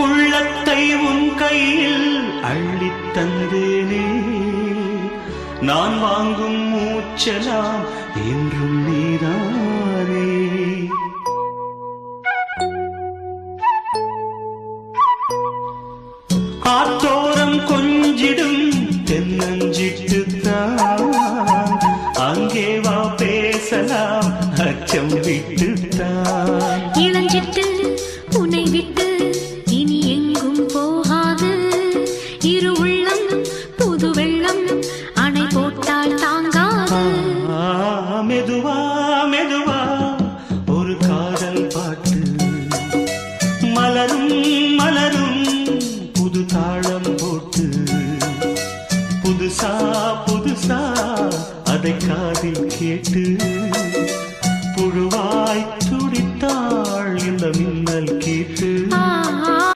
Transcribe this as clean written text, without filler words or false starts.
உள்ளத்தை உன் கையில் அள்ளித் தந்தேனே, நான் வாங்கும் மூச்சலாம் என்றும் நீதானே. ஆத்தோரம் கொஞ்சிடும் தென்னஞ்சிட்டுத்தான், அங்கே வா பேசலாம் அச்சம் விட்டு.